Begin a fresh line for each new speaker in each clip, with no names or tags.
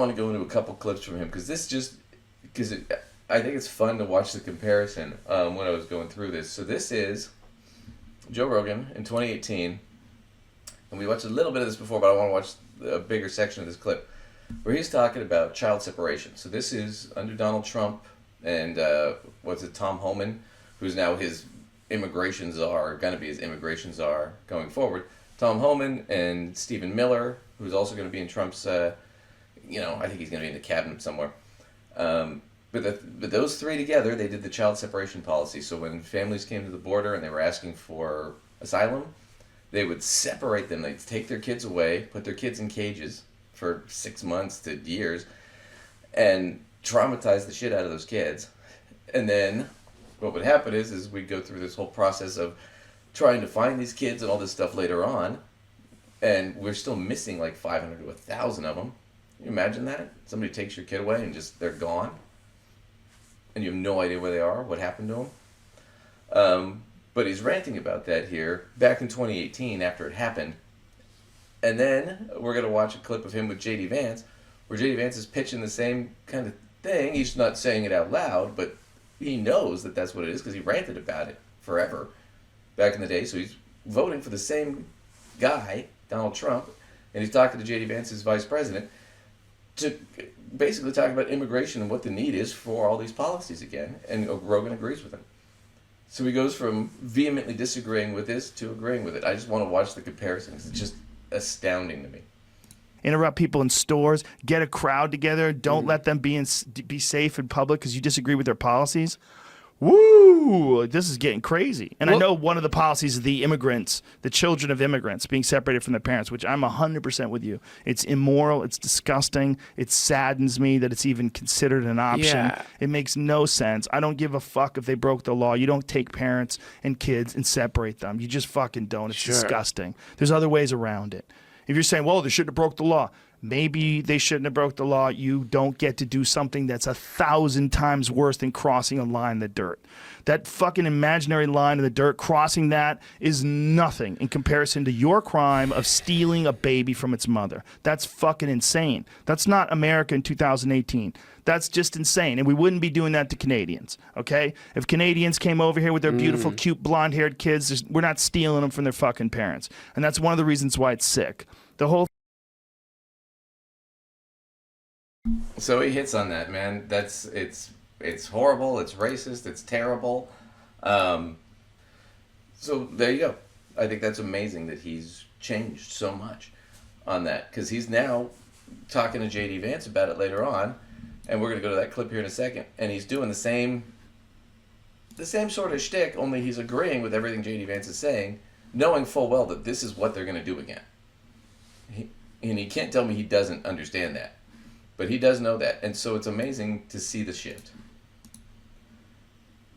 want to go into a couple clips from him because I think it's fun to watch the comparison when I was going through this. So this is Joe Rogan in 2018, and we watched a little bit of this before, but I want to watch a bigger section of this clip where he's talking about child separation. So this is under Donald Trump and Tom Homan, who's now his immigration czar, going to be his immigration czar going forward. Tom Homan and Stephen Miller, who's also going to be in Trump's, I think he's going to be in the cabinet somewhere. But those three together, they did the child separation policy. So when families came to the border and they were asking for asylum, they would separate them. They'd take their kids away, put their kids in cages for 6 months to years, and traumatize the shit out of those kids. And then what would happen is we'd go through this whole process of trying to find these kids and all this stuff later on, and we're still missing like 500 to 1,000 of them. Can you imagine that? Somebody takes your kid away and just they're gone, and you have no idea where they are, what happened to them. But he's ranting about that here back in 2018 after it happened. And then we're going to watch a clip of him with J.D. Vance, where J.D. Vance is pitching the same kind of thing. He's not saying it out loud, but he knows that that's what it is because he ranted about it forever back in the day. So he's voting for the same guy, Donald Trump, and he's talking to J.D. Vance, his vice president, to basically talk about immigration and what the need is for all these policies again. And Rogan agrees with him. So he goes from vehemently disagreeing with this to agreeing with it. I just want to watch the comparisons. It's just astounding to me.
Interrupt people in stores, get a crowd together, don't let them be safe in public because you disagree with their policies. Woo! This is getting crazy. And I know one of the policies is the immigrants, the children of immigrants being separated from their parents, which I'm 100% with you. It's immoral. It's disgusting. It saddens me that it's even considered an option.
Yeah.
It makes no sense. I don't give a fuck if they broke the law. You don't take parents and kids and separate them. You just fucking don't. It's disgusting. There's other ways around it. If you're saying, well, they shouldn't have broke the law. Maybe they shouldn't have broke the law. You don't get to do something that's 1,000 times worse than crossing a line in the dirt. That fucking imaginary line in the dirt, crossing that is nothing in comparison to your crime of stealing a baby from its mother. That's fucking insane. That's not America in 2018. That's just insane. And we wouldn't be doing that to Canadians, okay? If Canadians came over here with their beautiful, cute, blonde-haired kids, we're not stealing them from their fucking parents. And that's one of the reasons why it's sick. The whole
So he hits on that, man. It's horrible. It's racist. It's terrible. So there you go. I think that's amazing that he's changed so much on that because he's now talking to J.D. Vance about it later on, and we're gonna go to that clip here in a second. And he's doing the same sort of shtick, only he's agreeing with everything J.D. Vance is saying, knowing full well that this is what they're gonna do again. And he can't tell me he doesn't understand that. But he does know that, and so it's amazing to see the shift.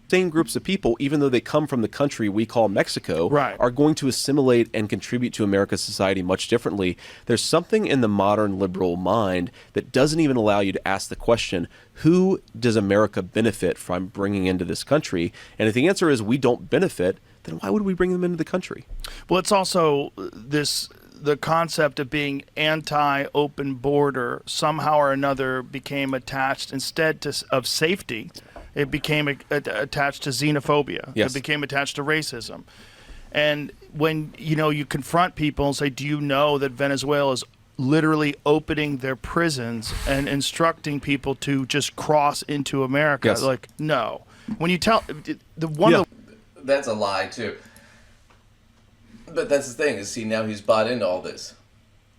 Same groups of people, even though they come from the country we call Mexico, are going to assimilate and contribute to America's society much differently. There's something in the modern liberal mind that doesn't even allow you to ask the question, who does America benefit from bringing into this country? And if the answer is we don't benefit, then why would we bring them into the country?
Well, it's also the concept of being anti-open border somehow or another became attached instead of safety. It became attached to xenophobia.
Yes.
It became attached to racism. And when you confront people and say, do you know that Venezuela is literally opening their prisons and instructing people to just cross into America?
Yes.
Like, no. When you tell
That's a lie too. But that's the thing is, see, now he's bought into all this.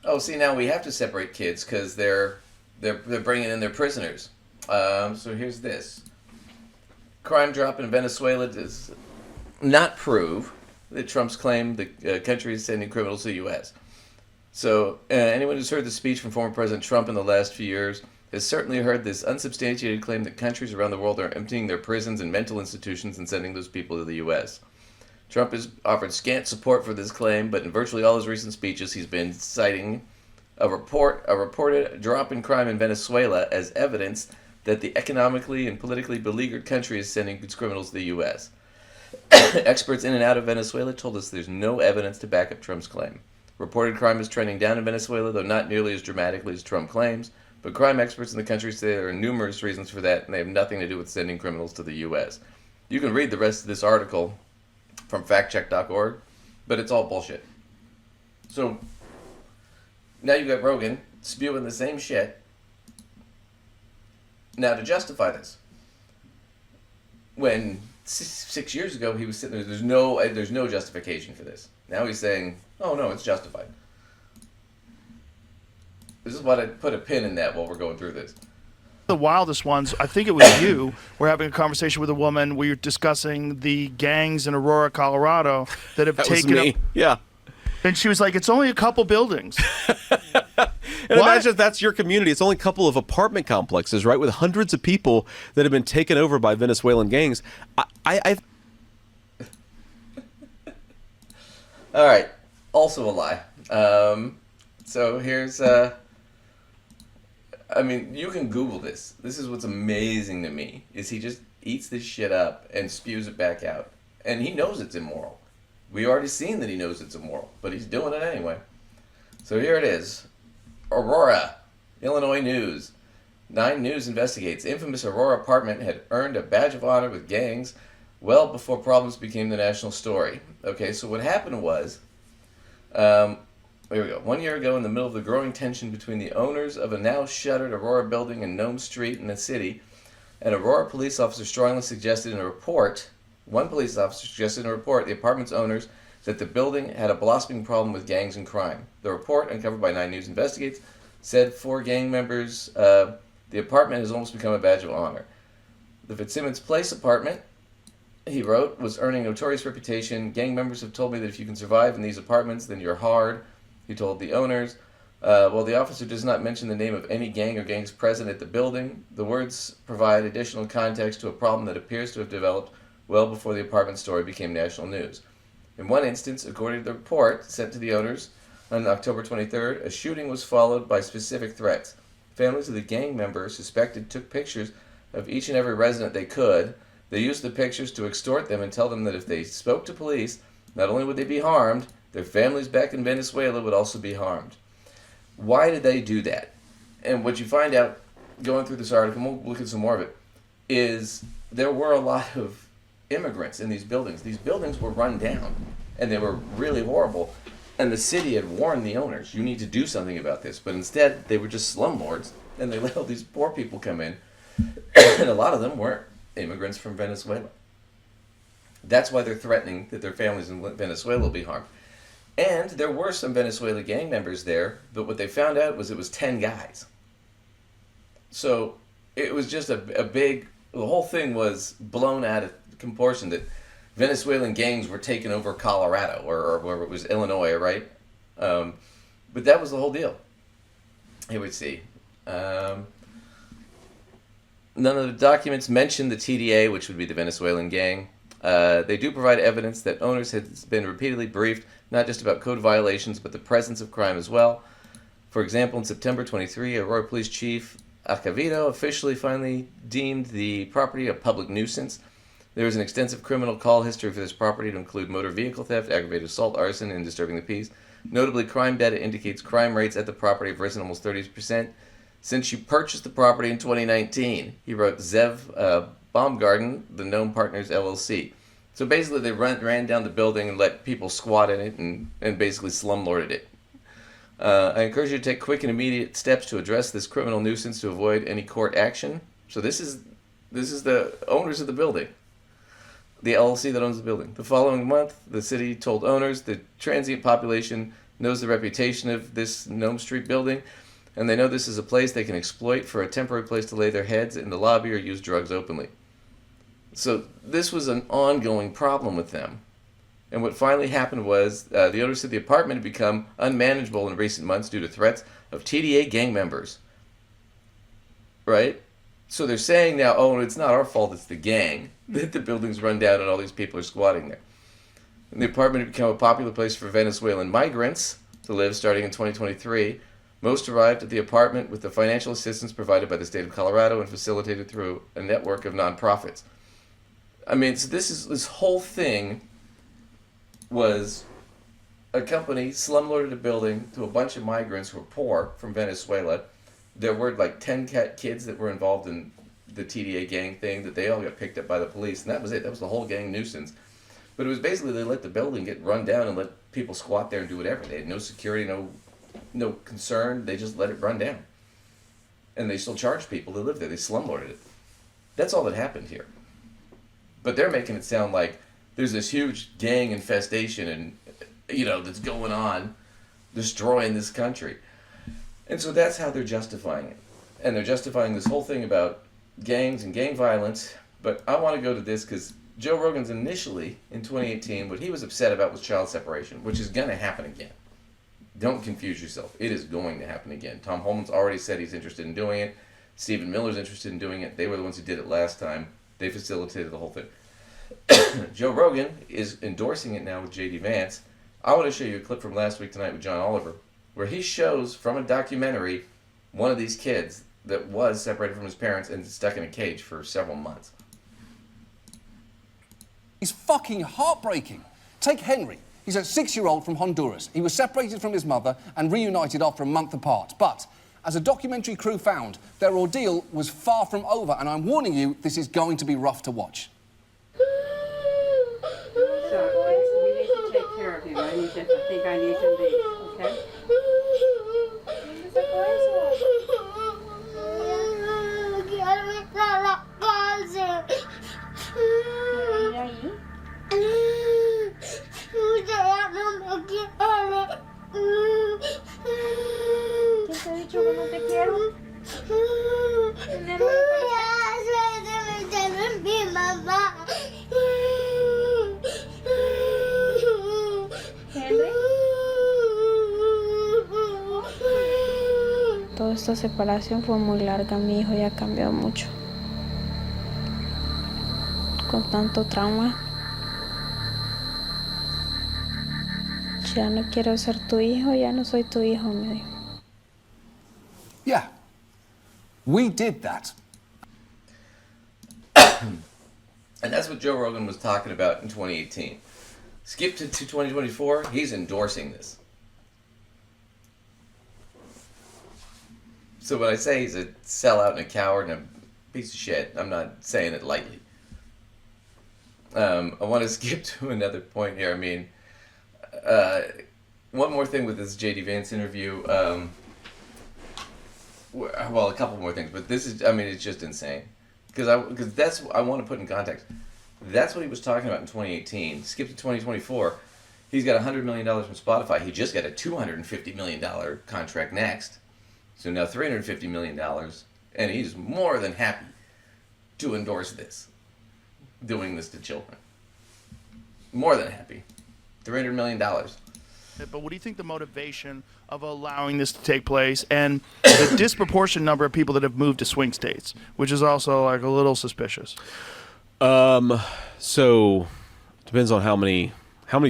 Oh, see, now we have to separate kids because they're bringing in their prisoners. So here's this. Crime drop in Venezuela does not prove that Trump's claim the country is sending criminals to the U.S. So anyone who's heard the speech from former President Trump in the last few years has certainly heard this unsubstantiated claim that countries around the world are emptying their prisons and mental institutions and sending those people to the U.S. Trump has offered scant support for this claim, but in virtually all his recent speeches, he's been citing a reported drop in crime in Venezuela as evidence that the economically and politically beleaguered country is sending its criminals to the U.S. Experts in and out of Venezuela told us there's no evidence to back up Trump's claim. Reported crime is trending down in Venezuela, though not nearly as dramatically as Trump claims. But crime experts in the country say there are numerous reasons for that, and they have nothing to do with sending criminals to the U.S. You can read the rest of this article from factcheck.org, but it's all bullshit. So now you got Rogan spewing the same shit. Now to justify this, when 6 years ago he was sitting there, there's no justification for this. Now he's saying, oh no, it's justified. This is what I put a pin in that while we're going through this.
The wildest ones, I think it was you, were having a conversation with a woman where you're discussing the gangs in Aurora, Colorado that have taken
was me. Yeah.
And she was like, it's only a couple buildings.
And imagine if that's your community. It's only a couple of apartment complexes, right, with hundreds of people that have been taken over by Venezuelan gangs. I've
All right. Also a lie. So here's... I mean, you can Google this. This is what's amazing to me, is he just eats this shit up and spews it back out. And he knows it's immoral. We already seen that he knows it's immoral, but he's doing it anyway. So here it is. Aurora, Illinois News. 9 News investigates. Infamous Aurora apartment had earned a badge of honor with gangs well before problems became the national story. Okay, so what happened was... here we go. 1 year ago, in the middle of the growing tension between the owners of a now shuttered Aurora building in Nome Street in the city, an Aurora police officer strongly suggested in a report, the apartment's owners, that the building had a blossoming problem with gangs and crime. The report, uncovered by 9 News Investigates, said 4 gang members, the apartment has almost become a badge of honor. The Fitzsimmons Place apartment, he wrote, was earning a notorious reputation. Gang members have told me that if you can survive in these apartments, then you're hard. He told the owners. While the officer does not mention the name of any gang or gangs present at the building, the words provide additional context to a problem that appears to have developed well before the apartment story became national news. In one instance, according to the report sent to the owners on October 23rd, a shooting was followed by specific threats. Families of the gang members suspected took pictures of each and every resident they could. They used the pictures to extort them and tell them that if they spoke to police, not only would they be harmed, their families back in Venezuela would also be harmed. Why did they do that? And what you find out going through this article, and we'll look at some more of it, is there were a lot of immigrants in these buildings. These buildings were run down, and they were really horrible. And the city had warned the owners, you need to do something about this. But instead, they were just slumlords, and they let all these poor people come in. And a lot of them weren't immigrants from Venezuela. That's why they're threatening that their families in Venezuela will be harmed. And there were some Venezuela gang members there, but what they found out was it was 10 guys. So it was just a big... The whole thing was blown out of proportion that Venezuelan gangs were taking over Colorado, or where it was Illinois, right? But that was the whole deal. Here we see. None of the documents mention the TDA, which would be the Venezuelan gang. They do provide evidence that owners had been repeatedly briefed, not just about code violations, but the presence of crime as well. For example, in September 23, Aurora Police Chief Acevedo officially finally deemed the property a public nuisance. There is an extensive criminal call history for this property to include motor vehicle theft, aggravated assault, arson, and disturbing the peace. Notably, crime data indicates crime rates at the property have risen almost 30% since you purchased the property in 2019. He wrote Zev Baumgarten, the Gnome Partners LLC. So basically, they ran down the building and let people squat in it and basically slumlorded it. I encourage you to take quick and immediate steps to address this criminal nuisance to avoid any court action. So this is the owners of the building, the LLC that owns the building. The following month, the city told owners the transient population knows the reputation of this Nome Street building, and they know this is a place they can exploit for a temporary place to lay their heads in the lobby or use drugs openly. So this was an ongoing problem with them. And what finally happened was the owners said the apartment had become unmanageable in recent months due to threats of TDA gang members. Right? So they're saying now, oh, it's not our fault, it's the gang, that the building's run down and all these people are squatting there. And the apartment had become a popular place for Venezuelan migrants to live starting in 2023. Most arrived at the apartment with the financial assistance provided by the state of Colorado and facilitated through a network of nonprofits. I mean, so this whole thing was a company slumlorded a building to a bunch of migrants who were poor from Venezuela. there were like 10 kids that were involved in the TDA gang thing that they all got picked up by the police, and that was it. That was the whole gang nuisance. But it was basically they let the building get run down and let people squat there and do whatever. They had no security, no concern. They just let it run down. And they still charged people that lived there. They slumlorded it. That's all that happened here. But they're making it sound like there's this huge gang infestation and, that's going on, destroying this country. And so that's how they're justifying it. And they're justifying this whole thing about gangs and gang violence. But I want to go to this because Joe Rogan's initially, in 2018, what he was upset about was child separation, which is going to happen again. Don't confuse yourself. It is going to happen again. Tom Holman's already said he's interested in doing it. Stephen Miller's interested in doing it. They were the ones who did it last time. They facilitated the whole thing. Joe Rogan is endorsing it now with J.D. Vance. I want to show you a clip from last week tonight with John Oliver, where he shows from a documentary one of these kids that was separated from his parents and stuck in a cage for several months.
It's fucking heartbreaking. Take Henry. He's a 6-year-old from Honduras. He was separated from his mother and reunited after a month apart. But, as a documentary crew found, their ordeal was far from over, and I'm warning you, this is going to be rough to watch.
So, you need to take care of him. I think I need to leave, okay? ¿Quién te ha dicho que no te quiero?
Toda esta separación fue muy larga, mi hijo ya ha cambiado mucho. Con tanto trauma. Ya no quiero ser tu hijo, ya no soy tu hijo, me dijo.
Yeah, we did that.
And that's what Joe Rogan was talking about in 2018. Skip to 2024, he's endorsing this. So when I say he's a sellout and a coward and a piece of shit, I'm not saying it lightly. I want to skip to another point here. I mean, one more thing with this J.D. Vance interview. Well, a couple more things, but this is, it's just insane. Because that's what I want to put in context. That's what he was talking about in 2018. Skip to 2024. He's got $100 million from Spotify. He just got a $250 million contract next. So now $350 million. And he's more than happy to endorse this. Doing this to children. More than happy. $300 million.
But what do you think the motivation of allowing this to take place and the disproportionate number of people that have moved to swing states, which is also like a little suspicious?
So depends on how many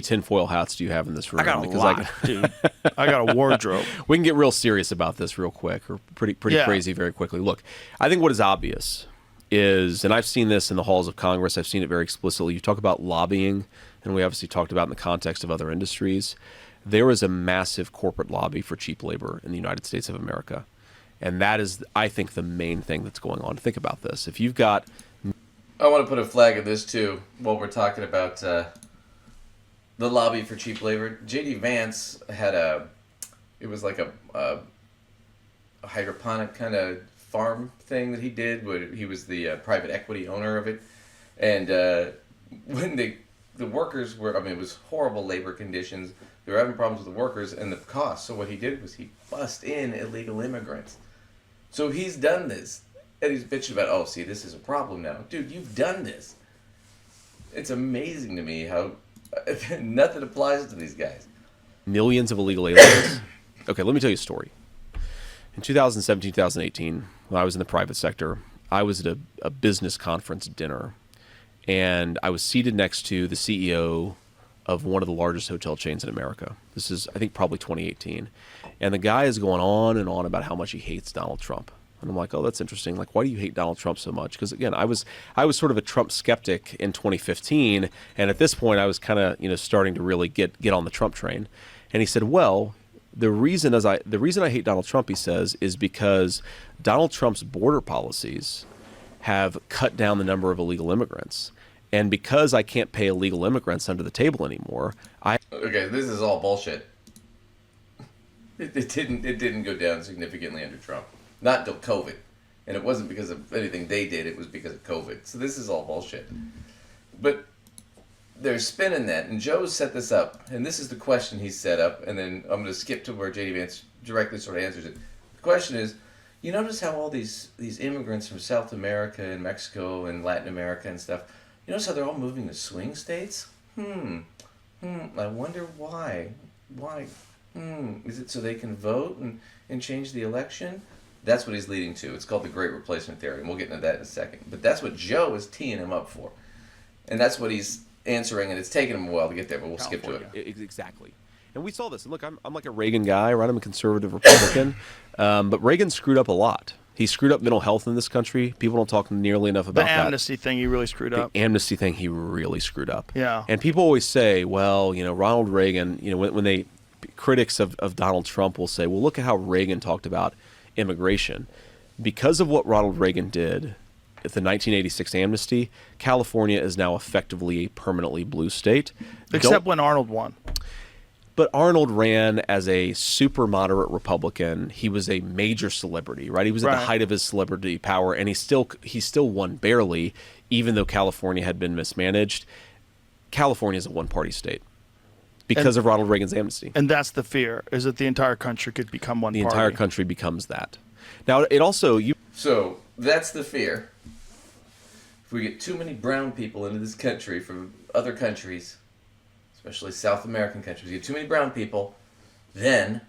tinfoil hats do you have in this room?
I got a lot, dude. I got a wardrobe.
We can get real serious about this real quick, or pretty crazy very quickly. Look, I think what is obvious is, and I've seen this in the halls of Congress, I've seen it very explicitly. You talk about lobbying, and we obviously talked about in the context of other industries. There is a massive corporate lobby for cheap labor in the United States of America. And that is, I think, the main thing that's going on. Think about this. If you've got...
I want to put a flag in this, too, while we're talking about the lobby for cheap labor. J.D. Vance had it was like a hydroponic kind of farm thing that he did, where he was the private equity owner of it. And when the workers were, it was horrible labor conditions. They were having problems with the workers and the cost. So what he did was he bussed in illegal immigrants. So he's done this. And he's bitching about, this is a problem now. Dude, you've done this. It's amazing to me how nothing applies to these guys.
Millions of illegal aliens. Okay, let me tell you a story. In 2017, 2018, when I was in the private sector, I was at a business conference dinner. And I was seated next to the CEO of one of the largest hotel chains in America. This is, I think, probably 2018. And the guy is going on and on about how much he hates Donald Trump. And I'm like, oh, that's interesting. Like, why do you hate Donald Trump so much? Because, again, I was sort of a Trump skeptic in 2015. And at this point, I was kind of, starting to really get on the Trump train. And he said, well, The reason I hate Donald Trump, he says, is because Donald Trump's border policies have cut down the number of illegal immigrants. And because I can't pay illegal immigrants under the table anymore,
Okay, this is all bullshit. It didn't go down significantly under Trump. Not until COVID. And it wasn't because of anything they did, it was because of COVID. So this is all bullshit. But they're spinning that, and Joe set this up, and this is the question he set up, and then I'm going to skip to where J.D. Vance directly sort of answers it. The question is, you notice how all these immigrants from South America and Mexico and Latin America and stuff, you notice how they're all moving to swing states? I wonder why. Why? Is it so they can vote and change the election? That's what he's leading to. It's called the Great Replacement Theory, and we'll get into that in a second. But that's what Joe is teeing him up for. And that's what he's answering, and it's taken him a while to get there, but we'll skip to it.
Exactly. And we saw this. And look, I'm like a Reagan guy, right? I'm a conservative Republican. But Reagan screwed up a lot. He screwed up mental health in this country. People don't talk nearly enough about that.
The amnesty thing he really screwed up.
The amnesty thing he really screwed up.
Yeah.
And people always say, well, Ronald Reagan, when critics of Donald Trump will say, well, look at how Reagan talked about immigration. Because of what Ronald Reagan did at the 1986 amnesty, California is now effectively a permanently blue state.
Except when Arnold won.
But Arnold ran as a super moderate Republican. He was a major celebrity, right? He was at the height of his celebrity power, and he still won barely, even though California had been mismanaged. California is a one-party state because of Ronald Reagan's amnesty.
And that's the fear, is that the entire country could become one party.
The entire country becomes that. Now, it also...
So, that's the fear. If we get too many brown people into this country from other countries, especially South American countries, we get too many brown people, then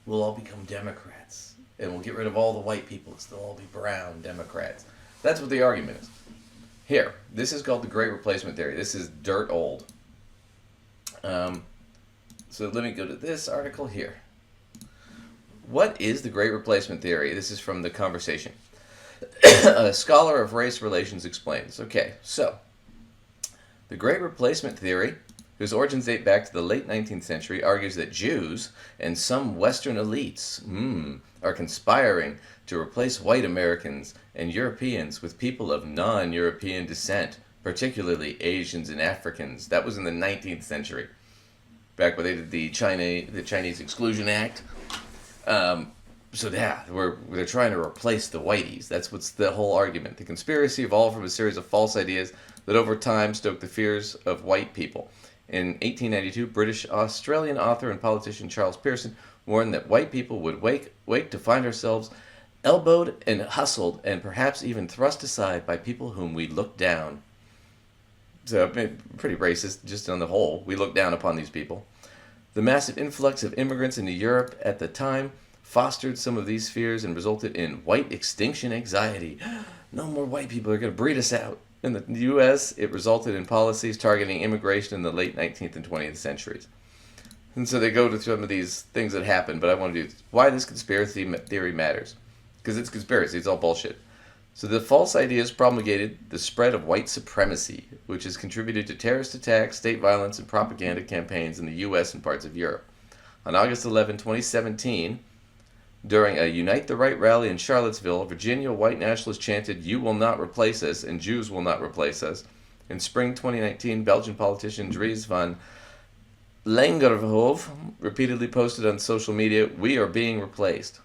we'll all become Democrats. And we'll get rid of all the white people, because they'll all be brown Democrats. That's what the argument is. Here, this is called the Great Replacement Theory. This is dirt old. So let me go to this article here. What is the Great Replacement Theory? This is from The Conversation. A scholar of race relations explains. Okay, so the Great Replacement Theory, whose origins date back to the late 19th century, argues that Jews and some Western elites are conspiring to replace white Americans and Europeans with people of non-European descent, particularly Asians and Africans. That was in the 19th century, back when they did the Chinese Exclusion Act. So yeah, they're trying to replace the whiteys. That's what's the whole argument. The conspiracy evolved from a series of false ideas that over time stoked the fears of white people. In 1892, British-Australian author and politician Charles Pearson warned that white people would wake to find ourselves elbowed and hustled and perhaps even thrust aside by people whom we look down. So pretty racist, just on the whole. We look down upon these people. The massive influx of immigrants into Europe at the time fostered some of these fears and resulted in white extinction anxiety. No more white people are going to breed us out. In the U.S., it resulted in policies targeting immigration in the late 19th and 20th centuries. And so they go to some of these things that happened, but I want to do why this conspiracy theory matters. Because it's conspiracy, it's all bullshit. So the false ideas promulgated the spread of white supremacy, which has contributed to terrorist attacks, state violence, and propaganda campaigns in the U.S. and parts of Europe. On August 11, 2017, during a Unite the Right rally in Charlottesville, Virginia white nationalists chanted, "You will not replace us," and Jews will not replace us. In spring 2019, Belgian politician Dries van Langerhove repeatedly posted on social media, "We are being replaced."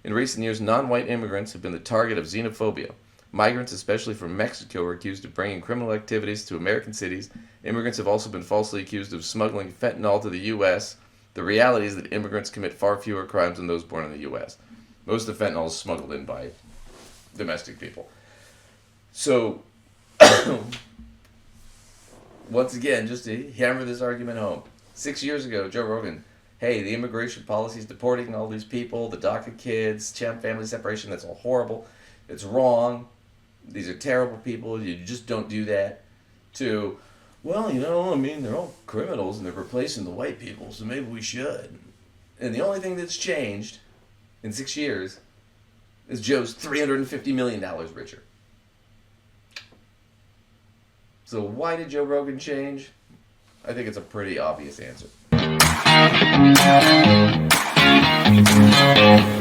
In recent years, non-white immigrants have been the target of xenophobia. Migrants, especially from Mexico, are accused of bringing criminal activities to American cities. Immigrants have also been falsely accused of smuggling fentanyl to the U.S. The reality is that immigrants commit far fewer crimes than those born in the U.S. Most of the fentanyl is smuggled in by domestic people. So, once again, just to hammer this argument home, 6 years ago, Joe Rogan, hey, the immigration policy is deporting all these people, the DACA kids, family separation, that's all horrible. It's wrong. These are terrible people. You just don't do that. To, well, they're all criminals and they're replacing the white people, so maybe we should. And the only thing that's changed in 6 years is Joe's $350 million richer. So why did Joe Rogan change? I think it's a pretty obvious answer. Bye.